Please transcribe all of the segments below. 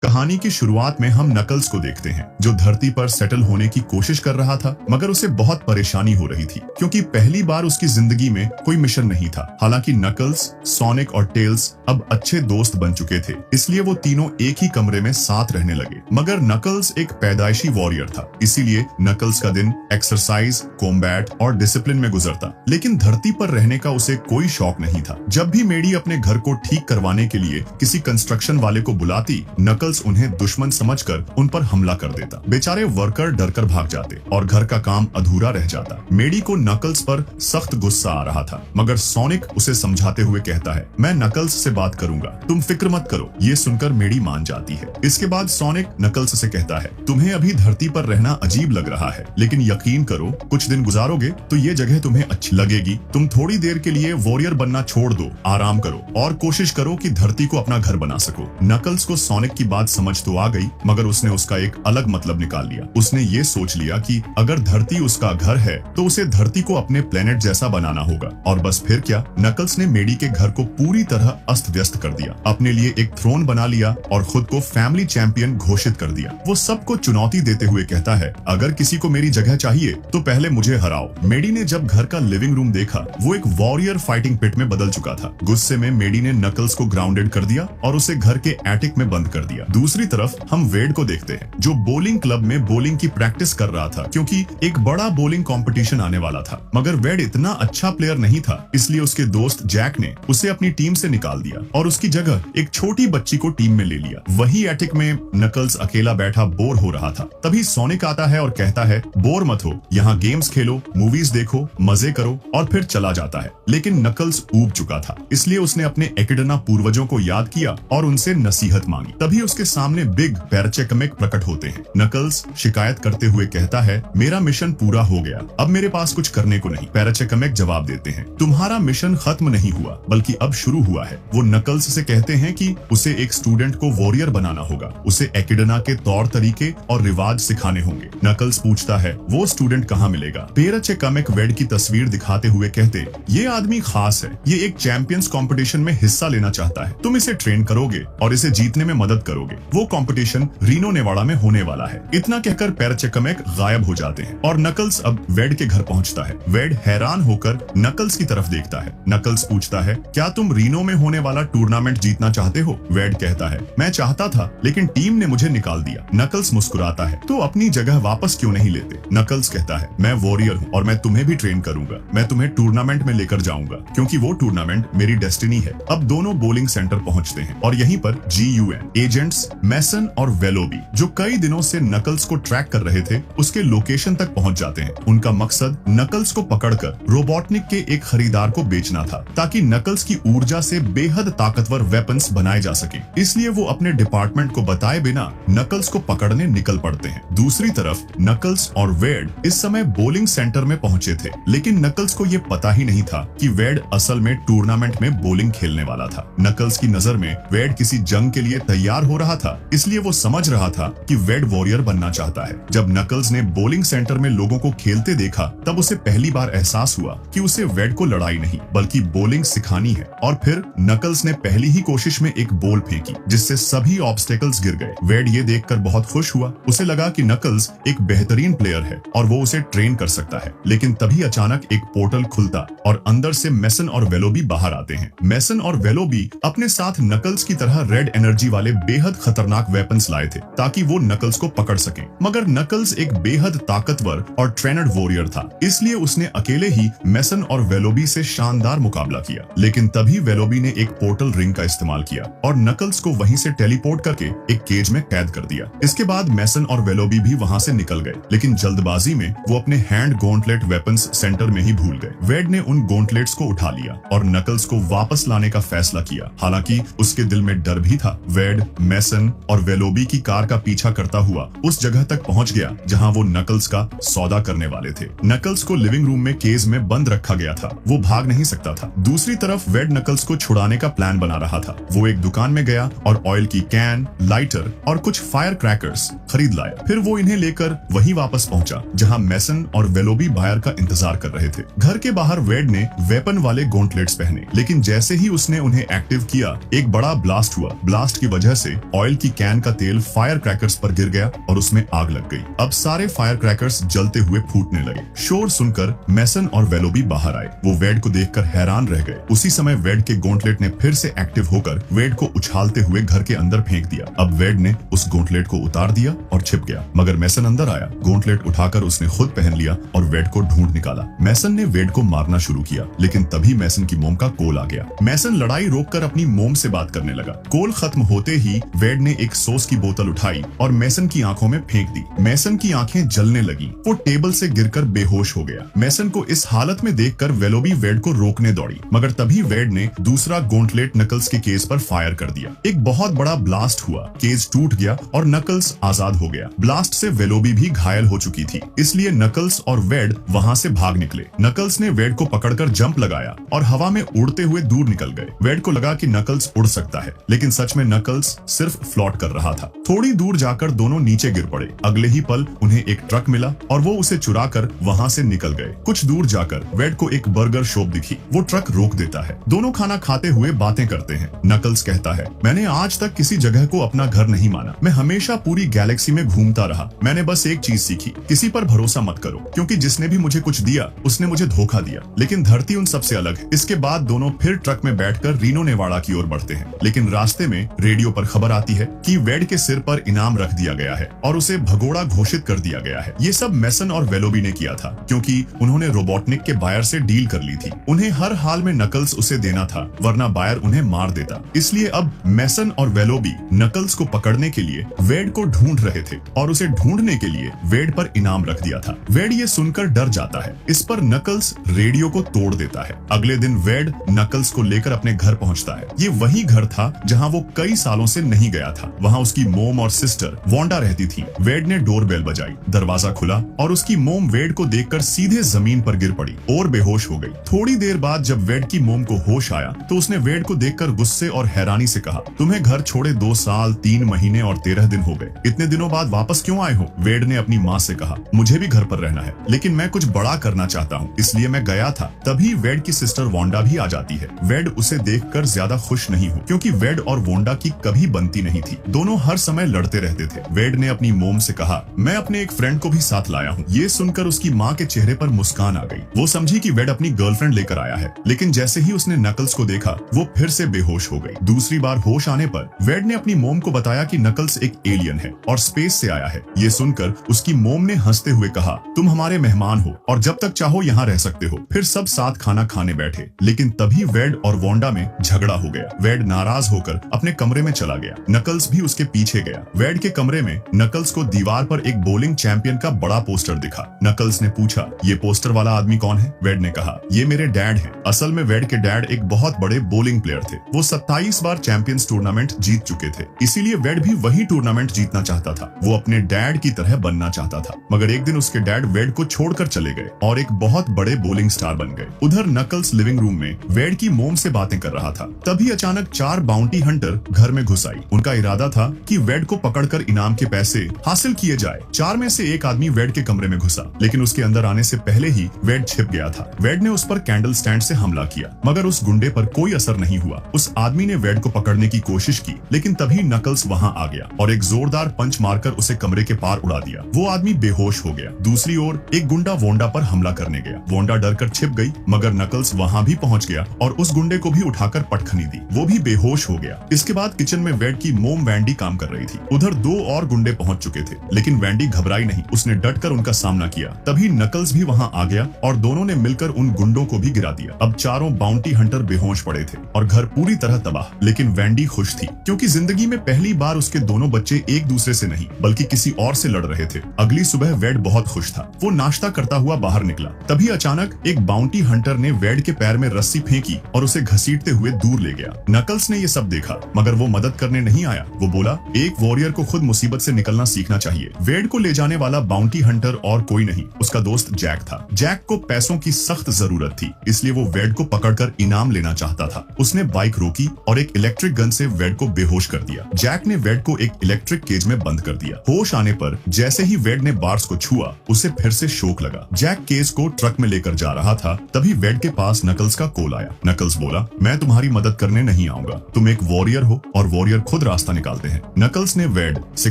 कहानी की शुरुआत में हम नकल्स को देखते हैं जो धरती पर सेटल होने की कोशिश कर रहा था, मगर उसे बहुत परेशानी हो रही थी क्योंकि पहली बार उसकी जिंदगी में कोई मिशन नहीं था। हालांकि नकल्स, सोनिक और टेल्स अब अच्छे दोस्त बन चुके थे, इसलिए वो तीनों एक ही कमरे में साथ रहने लगे। मगर नकल्स एक पैदाइशी वॉरियर था, इसीलिए नकल्स का दिन एक्सरसाइज, कॉम्बैट और डिसिप्लिन में गुजरता। लेकिन धरती पर रहने का उसे कोई शौक नहीं था। जब भी मेडी अपने घर को ठीक करवाने के लिए किसी कंस्ट्रक्शन वाले को बुलाती, नकल्स उन्हें दुश्मन समझकर उन पर हमला कर देता। बेचारे वर्कर डरकर भाग जाते और घर का काम अधूरा रह जाता। मेडी को नकल्स पर सख्त गुस्सा आ रहा था, मगर सोनिक उसे समझाते हुए कहता है, मैं नकल्स से बात करूंगा, तुम फिक्र मत करो। ये सुनकर मेडी मान जाती है। इसके बाद सोनिक नकल्स से कहता है, तुम्हें अभी धरती पर रहना अजीब लग रहा है, लेकिन यकीन करो कुछ दिन गुजारोगे तो ये जगह तुम्हें अच्छी लगेगी। तुम थोड़ी देर के लिए वॉरियर बनना छोड़ दो, आराम करो और कोशिश करो कि धरती को अपना घर बना सको। नकल्स को सोनिक की बात समझ तो आ गई, मगर उसने उसका एक अलग मतलब निकाल लिया। उसने ये सोच लिया कि अगर धरती उसका घर है तो उसे धरती को अपने प्लेनेट जैसा बनाना होगा। और बस फिर क्या, नकल्स ने मेडी के घर को पूरी तरह अस्त व्यस्त कर दिया, अपने लिए एक थ्रोन बना लिया और खुद को फैमिली चैंपियन घोषित कर दिया। वो सबको चुनौती देते हुए कहता है, अगर किसी को मेरी जगह चाहिए तो पहले मुझे हराओ। मेडी ने जब घर का लिविंग रूम देखा, वो एक वॉरियर फाइटिंग पिट में बदल चुका था। गुस्से में मेडी ने नकल्स को ग्राउंडेड कर दिया और उसे घर के एटिक में बंद कर दिया। दूसरी तरफ हम वेड को देखते हैं, जो बोलिंग क्लब में बोलिंग की प्रैक्टिस कर रहा था क्योंकि एक बड़ा बोलिंग कंपटीशन आने वाला था। मगर वेड इतना अच्छा प्लेयर नहीं था, इसलिए उसके दोस्त जैक ने उसे अपनी टीम से निकाल दिया और उसकी जगह एक छोटी बच्ची को टीम में ले लिया। वही एटिक में नकल्स अकेला बैठा बोर हो रहा था। तभी सोनिक आता है और कहता है, बोर मत हो, यहाँ गेम्स खेलो, मूवीज देखो, मजे करो, और फिर चला जाता है। लेकिन नकल्स ऊब चुका था, इसलिए उसने अपने एकिडना पूर्वजों को याद किया और उनसे नसीहत मांगी। तभी उसके सामने बिग पैराचेकमेक प्रकट होते हैं। नकल्स शिकायत करते हुए कहता है, मेरा मिशन पूरा हो गया, अब मेरे पास कुछ करने को नहीं। पैराचेकमेक जवाब देते हैं, तुम्हारा मिशन खत्म नहीं हुआ, बल्कि अब शुरू हुआ है। वो नकल्स से कहते हैं कि उसे एक स्टूडेंट को वॉरियर बनाना होगा, उसे एकिडना के तौर तरीके और रिवाज सिखाने होंगे। नकल्स पूछता है, वो स्टूडेंट कहाँ मिलेगा? पैराचेकमेक वेड की तस्वीर दिखाते हुए कहते, ये आदमी खास है, ये एक चैंपियंस कंपटीशन में हिस्सा लेना चाहता है, तुम इसे ट्रेन करोगे और इसे जीतने में मदद करोगे। वो कंपटीशन रीनो नेवाड़ा में होने वाला है। इतना कहकर पैराचेकमेक गायब हो जाते हैं और नकल्स अब वेड के घर पहुंचता है। वेड हैरान होकर नकल्स की तरफ देखता है। नकल्स पूछता है, क्या तुम रीनो में होने वाला टूर्नामेंट जीतना चाहते हो? वेड कहता है, मैं चाहता था, लेकिन टीम ने मुझे निकाल दिया। नकल्स मुस्कुराता है, तो अपनी जगह वापस क्यों नहीं लेते? नकल्स कहता है, मैं वॉरियर हूँ और मैं तुम्हें भी ट्रेन करूंगा, मैं तुम्हें टूर्नामेंट में लेकर जाऊंगा क्योंकि वो टूर्नामेंट मेरी डेस्टिनी है। अब दोनों बोलिंग सेंटर पहुंचते हैं और यहीं पर GUN एजेंट्स मेसन और वेलोबी, जो कई दिनों से नकल्स को ट्रैक कर रहे थे, उसके लोकेशन तक पहुंच जाते हैं। उनका मकसद नकल्स को पकड़कर रोबोटनिक के एक खरीदार को बेचना था, ताकि नकल्स की ऊर्जा से बेहद ताकतवर वेपन्स बनाए जा सके। इसलिए वो अपने डिपार्टमेंट को बताए बिना नकल्स को पकड़ने निकल पड़ते हैं। दूसरी तरफ नकल्स और वेड इस समय बोलिंग सेंटर में पहुंचे थे, लेकिन नकल्स को यह पता ही नहीं था कि वेड असल में टूर्नामेंट में बोलिंग खेलने वाला था। नकल्स की नजर में वेड किसी जंग के लिए तैयार हो रहा था, इसलिए वो समझ रहा था कि वेड वॉरियर बनना चाहता है। जब नकल्स ने बोलिंग सेंटर में लोगों को खेलते देखा, तब उसे पहली बार एहसास हुआ कि उसे वेड को लड़ाई नहीं बल्कि बोलिंग सिखानी है। और फिर नकल्स ने पहली ही कोशिश में एक बॉल फेंकी, जिससे सभी ऑब्स्टेकल्स गिर गए। वेड ये देखकर बहुत खुश हुआ, उसे लगा कि नकल्स एक बेहतरीन प्लेयर है और वो उसे ट्रेन कर सकता है। लेकिन तभी अचानक एक पोर्टल खुलता और अंदर से मेसन और वेलोबी बाहर आते हैं। मेसन और वेलोबी अपने साथ नकल्स की तरह रेड एनर्जी वाले बेहद खतरनाक वेपन्स लाए थे, ताकि वो नकल्स को पकड़ सकें। मगर नकल्स एक बेहद ताकतवर और ट्रेनड वॉरियर था, इसलिए उसने अकेले ही मेसन और वेलोबी से शानदार मुकाबला किया। लेकिन तभी वेलोबी ने एक पोर्टल रिंग का इस्तेमाल किया और नकल्स को वहीं से टेलीपोर्ट करके एक केज में कैद कर दिया। इसके बाद मेसन और वेलोबी भी वहां से निकल गए, लेकिन जल्दबाजी में वो अपने हैंड गॉन्टलेट वेपन्स सेंटर में ही भूल गए। वेड ने उन गॉन्टलेट्स को उठा लिया और नकल्स को वापस लाने का फैसला किया। हालांकि उसके दिल में डर भी था। वेड, मेसन और वेलोबी की कार का पीछा करता हुआ उस जगह तक पहुंच गया जहां वो नकल्स का सौदा करने वाले थे। नकल्स को लिविंग रूम में केज में बंद रखा गया था, वो भाग नहीं सकता था। दूसरी तरफ वेड नकल्स को छुड़ाने का प्लान बना रहा था। वो एक दुकान में गया और ऑयल की कैन, लाइटर और कुछ फायर क्रैकर्स खरीद लाया। फिर वो इन्हें लेकर वहीं वापस पहुंचा जहां मेसन और वेलोबी बायर का इंतजार कर रहे थे। घर के बाहर वेड ने वेपन वाले गॉन्टलेट्स पहने, लेकिन जैसे ही उसने उन्हें एक्टिव किया, एक बड़ा ब्लास्ट हुआ। ब्लास्ट की वजह से ऑयल की कैन का तेल फायर क्रैकर्स पर गिर गया और उसमें आग लग गई। अब सारे फायर क्रैकर्स जलते हुए फूटने लगे। शोर सुनकर मैसन और वेलोबी बाहर आए। वो वेड को देखकर हैरान रह गए। उसी समय वेड के गॉन्टलेट ने फिर से एक्टिव होकर वेड को उछालते हुए घर के अंदर फेंक दिया। अब वेड ने उस गॉन्टलेट को उतार दिया और छिप गया, मगर मैसन अंदर आया। गॉन्टलेट उठाकर उसने खुद पहन लिया और वेड को ढूंढ निकाला। मैसन ने वेड को मारना शुरू किया, लेकिन तभी मैसन की मोम का कॉल आ गया। मैसन लड़ाई रोककर अपनी मोम से बात करने लगा। कॉल खत्म होते ही वेड ने एक सॉस की बोतल उठाई और मैसन की आंखों में फेंक दी। मैसन की आंखें जलने लगी। वो टेबल से गिरकर बेहोश हो गया। मैसन को इस हालत में देखकर वेलोबी वेड को रोकने दौड़ी, मगर तभी वेड ने दूसरा गॉन्टलेट नकल्स के केस पर फायर कर दिया। एक बहुत बड़ा ब्लास्ट हुआ। केज टूट गया और नकल्स आजाद हो गया। ब्लास्ट से वेलोबी भी घायल हो चुकी थी, इसलिए नकल्स और वेड वहां से भाग निकले। नकल्स ने वेड को पकड़कर जंप लगाया और हवा में उड़ते हुए दूर निकल गए। वेड को लगा कि नकल्स उड़ सकता है, लेकिन सच में नकल्स सिर्फ फ्लॉट कर रहा था। थोड़ी दूर जाकर दोनों नीचे गिर पड़े। अगले ही पल उन्हें एक ट्रक मिला और वो उसे चुराकर वहां से निकल गए। कुछ दूर जाकर वेड को एक बर्गर शॉप दिखी। वो ट्रक रोक देता है। दोनों खाना खाते हुए बातें करते हैं। नकल्स कहता है, मैंने आज तक किसी जगह को अपना घर नहीं माना। मैं हमेशा पूरी गैलेक्सी में घूमता रहा। मैंने बस एक चीज सीखी, किसी पर भरोसा मत करो, क्योंकि जिसने भी मुझे कुछ दिया उसने मुझे धोखा दिया। लेकिन धरती उन सबसे अलग है। इसके बाद दोनों फिर ट्रक में बैठकर रीनो नेवाड़ा की ओर बढ़ते हैं, लेकिन रास्ते में रेडियो पर खबर आती है कि वेड के सिर पर इनाम रख दिया गया है और उसे भगोड़ा घोषित कर दिया गया है। ये सब मैसन और वेलोबी ने किया था, क्योंकि उन्होंने रोबोटनिक के बायर से डील कर ली थी। उन्हें हर हाल में नकल्स उसे देना था, वरना बायर उन्हें मार देता। इसलिए अब मैसन और वेलोबी नकल्स को पकड़ने के लिए वेड को ढूंढ रहे थे और उसे ढूंढने के लिए वेड पर इनाम रख दिया था। वेड ये सुनकर डर जाता है। इस पर नकल्स रेडियो को तोड़ देता है। अगले दिन वेड नकल्स को लेकर अपने घर पहुंचता है। ये वही घर था जहां वो कई सालों से नहीं गया था। वहां उसकी मोम और सिस्टर वांडा रहती थी। वेड ने डोरबेल बजाई। दरवाजा खुला और उसकी मोम वेड को देखकर सीधे जमीन पर गिर पड़ी और बेहोश हो गई। थोड़ी देर बाद जब वेड की मोम को होश आया तो उसने वेड को देखकर गुस्से और हैरानी से कहा, तुम्हें घर छोड़े 2 साल 3 महीने और 13 दिन हो गए। इतने दिनों बाद वापस क्यों आए हो? वेड ने अपनी माँ से कहा, मुझे भी घर पर रहना है, लेकिन मैं कुछ बड़ा करना चाहता हूँ, इसलिए मैं गया था। तभी वेड की सिस्टर वांडा भी आ जाती है। वेड उसे देखकर ज्यादा खुश नहीं हो, क्योंकि वेड और वांडा की कभी बनती नहीं थी। दोनों हर समय लड़ते रहते थे। वेड ने अपनी मोम से कहा, मैं अपने एक फ्रेंड को भी साथ लाया हूँ। ये सुनकर उसकी माँ के चेहरे पर मुस्कान आ गई। वो समझी कि वेड अपनी गर्लफ्रेंड लेकर आया है, लेकिन जैसे ही उसने नकल्स को देखा वो फिर से बेहोश हो गई। दूसरी बार होश आने पर वेड ने अपनी मोम को बताया कि नकल्स एक एलियन है और स्पेस से आया है। ये सुनकर उसकी मोम ने हंसते हुए कहा, तुम हमारे मेहमान हो और जब तक चाहो यहाँ रह सकते हो। फिर सब साथ खाना खाने बैठे, लेकिन तभी वेड और वांडा में झगड़ा हो गया। वेड नाराज होकर अपने कमरे में चला गया। नकल्स भी उसके पीछे गया। वेड के कमरे में नकल्स को दीवार पर एक बॉलिंग चैंपियन का बड़ा पोस्टर दिखा। नकल्स ने पूछा, ये पोस्टर वाला आदमी कौन है? वेड ने कहा, ये मेरे डैड हैं। असल में वेड के डैड एक बहुत बड़े बॉलिंग प्लेयर थे। वो 27 बार चैंपियंस टूर्नामेंट जीत चुके थे, इसीलिए वेड भी वही टूर्नामेंट जीतना चाहता था। वो अपने डैड की तरह बनना चाहता था। मगर एक दिन उसके डैड वेड को छोड़कर चले गए और एक बहुत बड़े बॉलिंग स्टार बन गए। उधर नकल्स लिविंग रूम में वेड की मोम से बातें कर रहा था। तभी अचानक 4 बाउंटी हंटर घर में घुस आई। उनका इरादा था कि वेड को पकड़कर इनाम के पैसे हासिल किए जाए। 4 में से एक आदमी वेड के कमरे में घुसा, लेकिन उसके अंदर आने से पहले ही वेड छिप गया था। वेड ने उस पर कैंडल स्टैंड से हमला किया, मगर उस गुंडे पर कोई असर नहीं हुआ। उस आदमी ने वेड को पकड़ने की कोशिश की, लेकिन तभी नकल्स वहां आ गया और एक जोरदार पंच मारकर उसे कमरे के पार उड़ा दिया। वो आदमी बेहोश हो गया। दूसरी ओर एक गुंडा वांडा पर हमला करने गया। वांडा डरकर छिप गई, मगर नकल्स वहां भी पहुंच गया और उस गुंडे को भी उठाकर पटखनी दी। वो भी बेहोश हो गया। इसके बाद किचन में वेड की मोम वैंडी काम कर रही थी। उधर 2 और गुंडे पहुंच चुके थे, लेकिन वैंडी घबराई नहीं। उसने डटकर उनका सामना किया। तभी नकल्स भी वहां आ गया और दोनों ने मिलकर उन गुंडों को भी गिरा दिया। अब चारों बाउंटी हंटर बेहोश पड़े थे और घर पूरी तरह तबाह। लेकिन वैंडी खुश थी, क्योंकि जिंदगी में पहली बार उसके दोनों बच्चे एक दूसरे से नहीं बल्कि किसी और से लड़ रहे थे। अगली सुबह वेड बहुत खुश था। वो नाश्ता करता हुआ बाहर निकला। तभी अचानक एक बाउंटी हंटर ने वेड के पैर में रस्सी फेंकी और उसे घसीटते हुए दूर ले गया। नकल्स ने ये सब देखा, मगर वो मदद करने नहीं आया। वो बोला, एक वॉरियर को खुद मुसीबत से निकलना सीखना चाहिए। वेड को ले जाने वाला बाउंटी हंटर और कोई नहीं, उसका दोस्त जैक था। जैक को पैसों की सख्त जरूरत थी, इसलिए वो वेड को पकड़कर इनाम लेना चाहता था। उसने बाइक रोकी और एक इलेक्ट्रिक गन से वेड को बेहोश कर दिया। जैक ने वेड को एक इलेक्ट्रिक केज में बंद कर दिया। होश आने पर जैसे ही वेड ने बार्स को छुआ, उसे फिर से शौक लगा। जैक केज को ट्रक में लेकर जा रहा था, तभी वेड के पास नकल्स का कॉल आया। नकल्स बोला, मैं तुम्हारी मदद करने नहीं आऊंगा। तुम एक वॉरियर हो और वॉरियर खुद खुद रास्ता निकालते हैं। नकल्स ने वेड से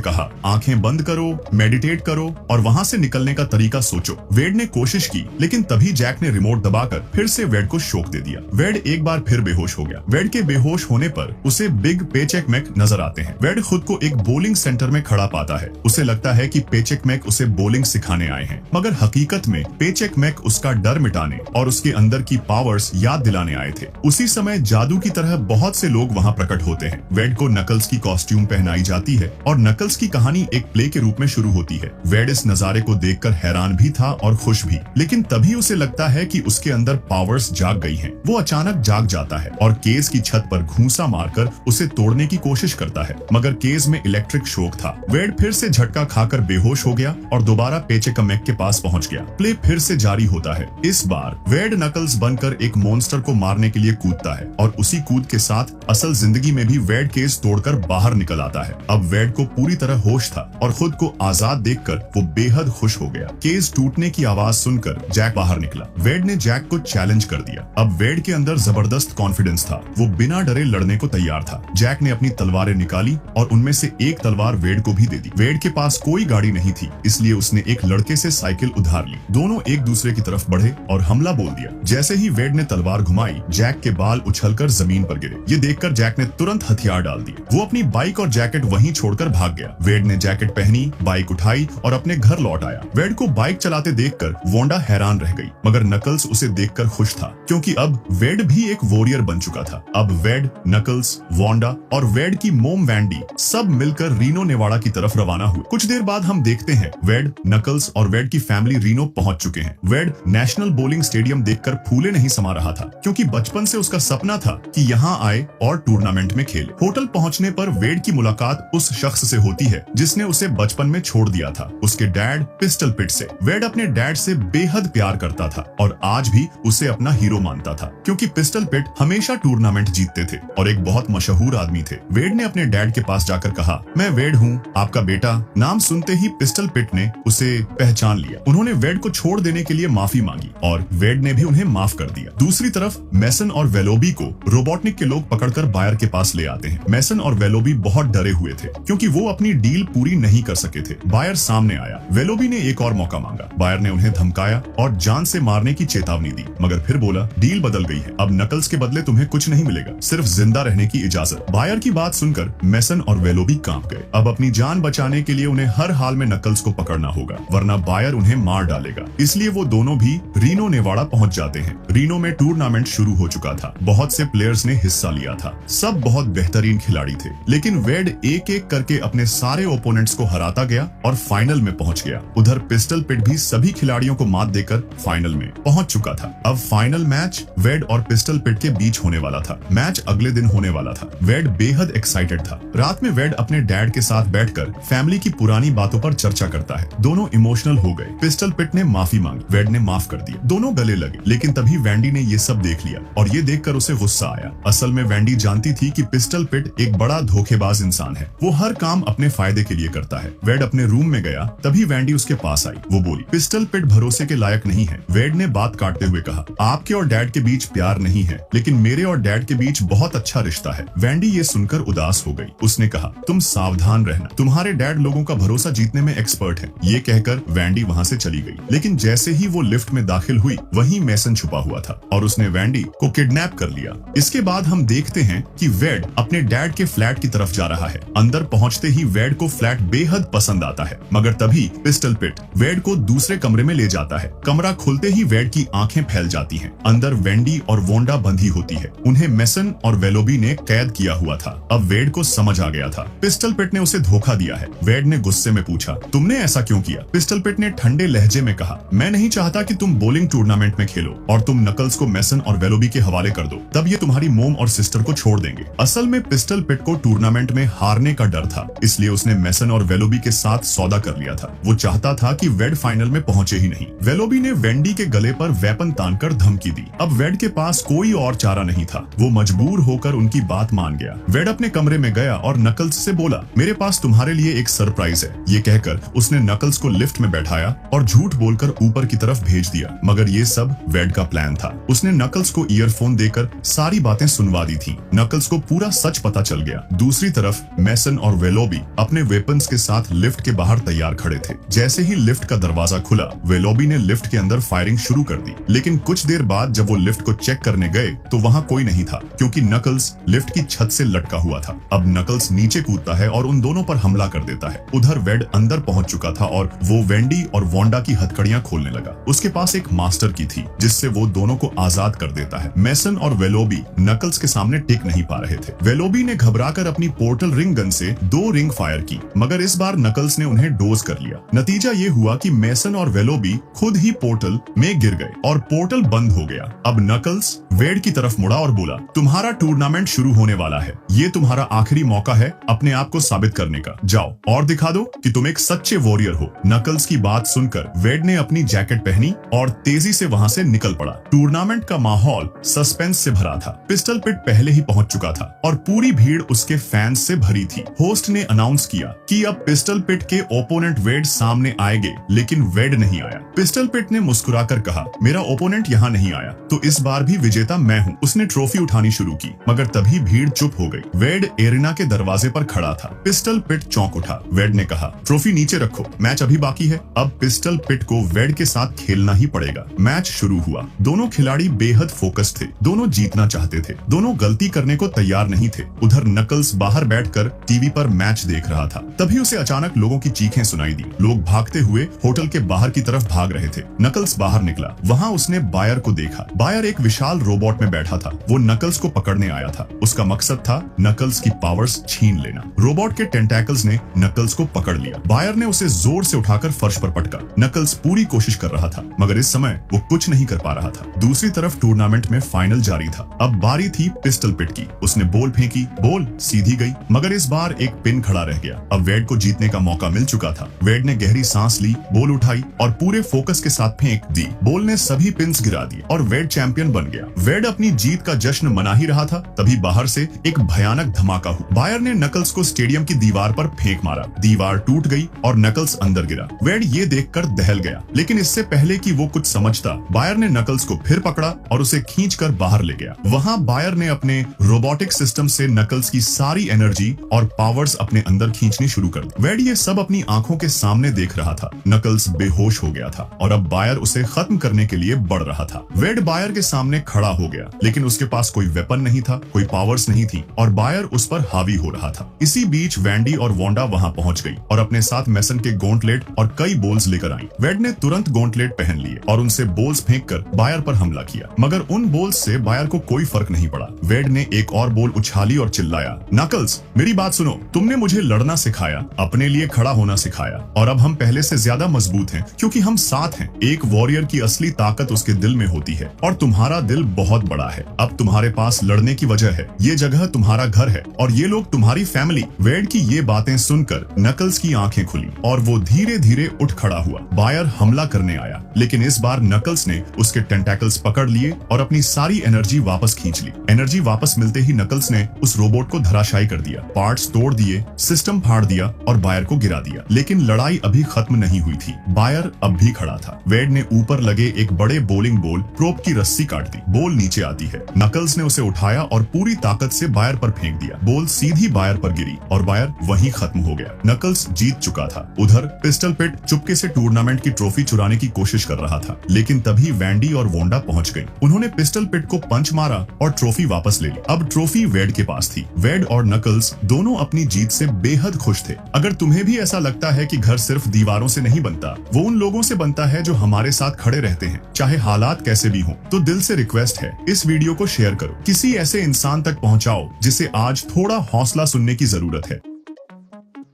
कहा, आंखें बंद करो, मेडिटेट करो और वहां से निकलने का तरीका सोचो। वेड ने कोशिश की, लेकिन तभी जैक ने रिमोट दबाकर फिर से वेड को शॉक दे दिया। वेड एक बार फिर बेहोश हो गया। वेड के बेहोश होने पर उसे बिग पेचेक मैक नजर आते हैं। वेड खुद को एक बोलिंग सेंटर में खड़ा पाता है। उसे लगता है कि पेचेक मैक उसे बोलिंग सिखाने आए हैं, मगर हकीकत में पेचेक मैक उसका डर मिटाने और उसके अंदर की पावर्स याद दिलाने आए थे। उसी समय जादू की तरह बहुत से लोग वहां प्रकट होते हैं। वेड को नकल्स की कॉस्ट्यूम पहनाई जाती है और नकल्स की कहानी एक प्ले के रूप में शुरू होती है। वेड इस नजारे को देखकर हैरान भी था और खुश भी, लेकिन तभी उसे लगता है कि उसके अंदर पावर्स जाग गई हैं। वो अचानक जाग जाता है और केज की छत पर घूंसा मारकर उसे तोड़ने की कोशिश करता है, मगर केज में इलेक्ट्रिक शॉक था। वेड फिर से झटका खाकर बेहोश हो गया और दोबारा पेचेक मैक के पास पहुंच गया। प्ले फिर से जारी होता है। इस बार वेड नकल्स बनकर एक मॉन्स्टर को मारने के लिए कूदता है और उसी कूद के साथ असल जिंदगी में भी वेड केज तोड़कर बाहर निकल आता है। अब वेड को पूरी तरह होश था और खुद को आजाद देखकर वो बेहद खुश हो गया। केज टूटने की आवाज सुनकर जैक बाहर निकला। वेड ने जैक को चैलेंज कर दिया। अब वेड के अंदर जबरदस्त कॉन्फिडेंस था। वो बिना डरे लड़ने को तैयार था। जैक ने अपनी तलवारें निकाली और उनमें से एक तलवार वेड को भी दे दी। वेड के पास कोई गाड़ी नहीं थी, इसलिए उसने एक लड़के से साइकिल उधार ली। दोनों एक दूसरे की तरफ बढ़े और हमला बोल दिया। जैसे ही वेड ने तलवार घुमाई, जैक के बाल उछलकर जमीन पर गिरे। ये देखकर जैक ने तुरंत हथियार डाल दिए। वो अपनी बाइक और जैकेट वहीं छोड़कर भाग गया। वेड ने जैकेट पहनी, बाइक उठाई और अपने घर लौट आया। वेड को बाइक चलाते देखकर वोंडा हैरान रह गई, मगर नकल्स उसे देखकर खुश था, क्योंकि अब वेड भी एक वॉरियर बन चुका था। अब वेड, नकल्स, वोंडा और वेड की मोम वैंडी सब मिलकर रीनो नेवाड़ा की तरफ रवाना हुए। कुछ देर बाद हम देखते हैं वेड, नकल्स और वेड की फैमिली रीनो पहुंच चुके हैं। वेड नेशनल बोलिंग स्टेडियम देखकर फूले नहीं समा रहा था, क्योंकि बचपन से उसका सपना था कि यहाँ आए और टूर्नामेंट में खेले। होटल पहुंचने पर वेड की मुलाकात उस शख्स से होती है जिसने उसे बचपन में छोड़ दिया था, उसके डैड पिस्टल पिट से। वेड अपने डैड से बेहद प्यार करता था और आज भी उसे अपना हीरो मानता था, क्योंकि पिस्टल पिट हमेशा टूर्नामेंट जीतते थे और एक बहुत मशहूर आदमी थे। वेड ने अपने डैड के पास जाकर कहा, मैं वेड हूँ, आपका बेटा। नाम सुनते ही पिस्टल पिट ने उसे पहचान लिया। उन्होंने वेड को छोड़ देने के लिए माफी मांगी और वेड ने भी उन्हें माफ कर दिया। दूसरी तरफ मेसन और वेलोबी को रोबोटनिक के लोग पकड़कर बायर के पास ले आते हैं। मेसन और वेलोबी बहुत डरे हुए थे, क्योंकि वो अपनी डील पूरी नहीं कर सके थे। बायर सामने आया। वेलोबी ने एक और मौका मांगा। बायर ने उन्हें धमकाया और जान से मारने की चेतावनी दी, मगर फिर बोला, डील बदल गई है। अब नकल्स के बदले तुम्हें कुछ नहीं मिलेगा, सिर्फ जिंदा रहने की इजाजत। बायर की बात सुनकर मेसन और वेलोबी कांप गए। अब अपनी जान बचाने के लिए उन्हें हर हाल में नकल्स को पकड़ना होगा, वरना बायर उन्हें मार डालेगा। इसलिए वो दोनों भी रीनो नेवाड़ा पहुंच जाते हैं। रीनो में टूर्नामेंट शुरू हो चुका था। बहुत से प्लेयर्स ने हिस्सा लिया था। सब बहुत बेहतरीन खिलाड़ी थे, लेकिन वेड एक एक करके अपने सारे ओपोनेंट्स को हराता गया और फाइनल में पहुंच गया। उधर पिस्टल पिट भी सभी खिलाड़ियों को मात देकर फाइनल में पहुंच चुका था। अब फाइनल मैच वेड और पिस्टल पिट के बीच होने वाला था। मैच अगले दिन होने वाला था। वेड बेहद एक्साइटेड था। रात में वेड अपने डैड के साथ बैठकर फैमिली की पुरानी बातों पर चर्चा करता है। दोनों इमोशनल हो गए। पिस्टल पिट ने माफी मांगी, वेड ने माफ कर दिया। दोनों गले लगे, लेकिन तभी वैंडी ने ये सब देख लिया और ये देखकर उसे गुस्सा आया। असल में वैंडी जानती थी कि पिस्टल पिट एक बड़ा धोखेबाज इंसान है। वो हर काम अपने फायदे के लिए करता है। वेड अपने रूम में गया, तभी वैंडी उसके पास आई। वो बोली, पिस्टल पिट भरोसे के लायक नहीं है। वेड ने बात काटते हुए कहा, आपके और डैड के बीच प्यार नहीं है, लेकिन मेरे और डैड के बीच बहुत अच्छा रिश्ता है। वैंडी ये सुनकर उदास हो गई। उसने कहा, तुम सावधान रहना, तुम्हारे डैड लोगों का भरोसा जीतने में एक्सपर्ट है। ये कहकर वैंडी वहाँ से चली गई। लेकिन जैसे ही वो लिफ्ट में दाखिल हुई, वहीं मेसन छुपा हुआ था और उसने वैंडी को किडनैप कर लिया। इसके बाद हम देखते हैं कि वेड अपने डैड के फ्लैट की तरफ जा रहा है। अंदर पहुंचते ही वेड को फ्लैट बेहद पसंद आता है, मगर तभी पिस्टल पिट वेड को दूसरे कमरे में ले जाता है। कमरा खुलते ही वेड की आंखें फैल जाती हैं। अंदर वेंडी और वोंडा बंधी होती है। उन्हें मेसन और वेलोबी ने कैद किया हुआ था। अब वेड को समझ आ गया था, पिस्टल पिट ने उसे धोखा दिया है। वेड ने गुस्से में पूछा, तुमने ऐसा क्यों किया? पिस्टल पिट ने ठंडे लहजे में कहा, मैं नहीं चाहता कि तुम बोलिंग टूर्नामेंट में खेलो और तुम नकल्स को मेसन और वेलोबी के हवाले कर दो, तब ये तुम्हारी मोम और सिस्टर को छोड़ देंगे। असल में पिस्टल पिट को टूर्नामेंट में हारने का डर था, इसलिए उसने मेसन और वेलोबी के साथ सौदा कर लिया था। वो चाहता था कि वेड फाइनल में पहुंचे ही नहीं। वेलोबी ने वेंडी के गले पर वेपन तानकर धमकी दी। अब वेड के पास कोई और चारा नहीं था। वो मजबूर होकर उनकी बात मान गया। वेड अपने कमरे में गया और नकल्स से बोला, मेरे पास तुम्हारे लिए एक सरप्राइज है। ये कहकर उसने नकल्स को लिफ्ट में बैठाया और झूठ बोलकर ऊपर की तरफ भेज दिया, मगर ये सब वेड का प्लान था। उसने नकल्स को ईयरफोन देकर सारी बातें सुनवा दी थी। नकल्स को पूरा सच पता चल गया। गया। दूसरी तरफ मेसन और वेलोबी अपने वेपन्स के साथ लिफ्ट के बाहर तैयार खड़े थे। जैसे ही लिफ्ट का दरवाजा खुला, वेलोबी ने लिफ्ट के अंदर फायरिंग शुरू कर दी, लेकिन कुछ देर बाद जब वो लिफ्ट को चेक करने गए तो वहां कोई नहीं था, क्योंकि नकल्स लिफ्ट की छत से लटका हुआ था। अब नकल्स नीचे कूदता है और उन दोनों पर हमला कर देता है। उधर वेड अंदर पहुंच चुका था और वो वेंडी और वोंडा की हथकड़ियां खोलने लगा। उसके पास एक मास्टर की थी जिससे वो दोनों को आजाद कर देता है। मेसन और वेलोबी नकल्स के सामने टिक नहीं पा रहे थे। वेलोबी ने घबराकर अपनी पोर्टल रिंग गन से 2 रिंग फायर की, मगर इस बार नकल्स ने उन्हें डोज कर लिया। नतीजा ये हुआ कि मेसन और वेलोबी खुद ही पोर्टल में गिर गए और पोर्टल बंद हो गया। अब नकल्स वेड की तरफ मुड़ा और बोला, तुम्हारा टूर्नामेंट शुरू होने वाला है, ये तुम्हारा आखिरी मौका है अपने आप को साबित करने का। जाओ और दिखा दो कि तुम एक सच्चे वॉरियर हो। नकल्स की बात सुनकर वेड ने अपनी जैकेट पहनी और तेजी से वहां से निकल पड़ा। टूर्नामेंट का माहौल सस्पेंस से भरा था। पिस्टल पिट पहले ही पहुंच चुका था और पूरी भीड़ उसके फैंस से भरी थी। होस्ट ने अनाउंस किया कि अब पिस्टल पिट के ओपोनेंट वेड सामने आएंगे, लेकिन वेड नहीं आया। पिस्टल पिट ने मुस्कुराकर कहा, मेरा ओपोनेंट यहाँ नहीं आया तो इस बार भी विजेता मैं हूँ। उसने ट्रॉफी उठानी शुरू की, मगर तभी भीड़ चुप हो गई। वेड एरिना के दरवाजे पर खड़ा था। पिस्टल पिट चौंक उठा। वेड ने कहा, ट्रॉफी नीचे रखो, मैच अभी बाकी है। अब पिस्टल पिट को वेड के साथ खेलना ही पड़ेगा। मैच शुरू हुआ। दोनों खिलाड़ी बेहद फोकस थे, दोनों जीतना चाहते थे, दोनों गलती करने को तैयार नहीं थे। उधर नकल्स बाहर बैठकर टीवी पर मैच देख रहा था। तभी उसे अचानक लोगों की चीखें सुनाई दी। लोग भागते हुए होटल के बाहर की तरफ भाग रहे थे। नकल्स बाहर निकला। वहां उसने बायर को देखा। बायर एक विशाल रोबोट में बैठा था। वो नकल्स को पकड़ने आया था। उसका मकसद था नकल्स की पावर्स छीन लेना। रोबोट के टेंटैकल्स ने नकल्स को पकड़ लिया। बायर ने उसे जोर से उठाकर फर्श पर पटका। नकल्स पूरी कोशिश कर रहा था, मगर इस समय वो कुछ नहीं कर पा रहा था। दूसरी तरफ टूर्नामेंट में फाइनल जारी था। अब बारी थी पिस्टल पिट की। उसने बॉल फेंकी, बॉल सीधी गई, मगर इस बार एक पिन खड़ा रह गया। अब वेड को जीतने का मौका मिल चुका था। वेड ने गहरी सांस ली, बॉल उठाई और पूरे फोकस के साथ फेंक दी। बॉल ने सभी पिन्स गिरा दिए और वेड चैंपियन बन गया। वेड अपनी जीत का जश्न मना ही रहा था, तभी बाहर से एक भयानक धमाका हुआ। बायर ने नकल्स को स्टेडियम की दीवार पर फेंक मारा। दीवार टूट गई और नकल्स अंदर गिरा। वेड ये देखकर दहल गया, लेकिन इससे पहले कि वो कुछ समझता, बायर ने नकल्स को फिर पकड़ा और उसे खींचकर बाहर ले गया। वहां बायर ने अपने रोबोटिक सिस्टम से नकल्स की सारी एनर्जी और पावर्स अपने अंदर खींचनी शुरू कर दी। वेड ये सब अपनी आंखों के सामने देख रहा था। नकल्स बेहोश हो गया था और अब बायर उसे खत्म करने के लिए बढ़ रहा था। वेड बायर के सामने खड़ा हो गया, लेकिन उसके पास कोई वेपन नहीं था, कोई पावर्स नहीं थी और बायर उस पर हावी हो रहा था। इसी बीच वेंडी और वोंडा वहां पहुंच गई और अपने साथ मेसन के गॉन्टलेट और कई बोल्स लेकर आई। वेड ने तुरंत गॉन्टलेट पहन लिए और उनसे बोल्स फेंककर बायर पर हमला किया, मगर उन बोल्स से बायर को कोई फर्क नहीं पड़ा। वेड ने एक और बोल उछाली और चिल्लाया, नकल्स मेरी बात सुनो, तुमने मुझे लड़ना सिखाया, अपने लिए खड़ा होना सिखाया और अब हम पहले से ज्यादा मजबूत हैं क्योंकि हम साथ हैं। एक वॉरियर की असली ताकत उसके दिल में होती है और तुम्हारा दिल बहुत बड़ा है। अब तुम्हारे पास लड़ने की वजह है। ये जगह तुम्हारा घर है और ये लोग तुम्हारी फैमिली। वेड की ये बातें सुनकर नकल्स की आंखें खुली और वो धीरे धीरे उठ खड़ा हुआ। बायर हमला करने आया, लेकिन इस बार नकल्स ने उसके टेंटैकल्स पकड़ लिए और अपनी सारी एनर्जी वापस खींच ली। एनर्जी वापस मिलते ही नकल्स ने उस रोबोट को धराशायी कर दिया, पार्ट्स तोड़ दिए, सिस्टम फाड़ दिया और बायर को गिरा दिया। लेकिन लड़ाई अभी खत्म नहीं हुई थी। बायर अब भी खड़ा था। वेड ने ऊपर लगे एक बड़े बोलिंग बॉल प्रोप की रस्सी काट दी। बॉल नीचे आती है। नकल्स ने उसे उठाया और पूरी ताकत से बायर पर फेंक दिया। बॉल सीधी बायर पर गिरी और बायर वहीं खत्म हो गया। नकल्स जीत चुका था। उधर पिस्टल पिट चुपके से टूर्नामेंट की ट्रॉफी चुराने की कोशिश कर रहा था, लेकिन तभी वेंडी और वोंडा पहुंच गई। उन्होंने पिस्टल पिट को पंच मारा और ट्रॉफी वापस ले ली। अब ट्रॉफी वेड के पास थी। वेड और नकल्स दोनों अपनी जीत से बेहद खुश थे। अगर तुम्हें भी ऐसा लगता है कि घर सिर्फ दीवारों से नहीं बनता, वो उन लोगों से बनता है जो हमारे साथ खड़े रहते हैं, चाहे हालात कैसे भी हों, तो दिल से रिक्वेस्ट है, इस वीडियो को शेयर करो, किसी ऐसे इंसान तक पहुंचाओ जिसे आज थोड़ा हौसला सुनने की जरूरत है।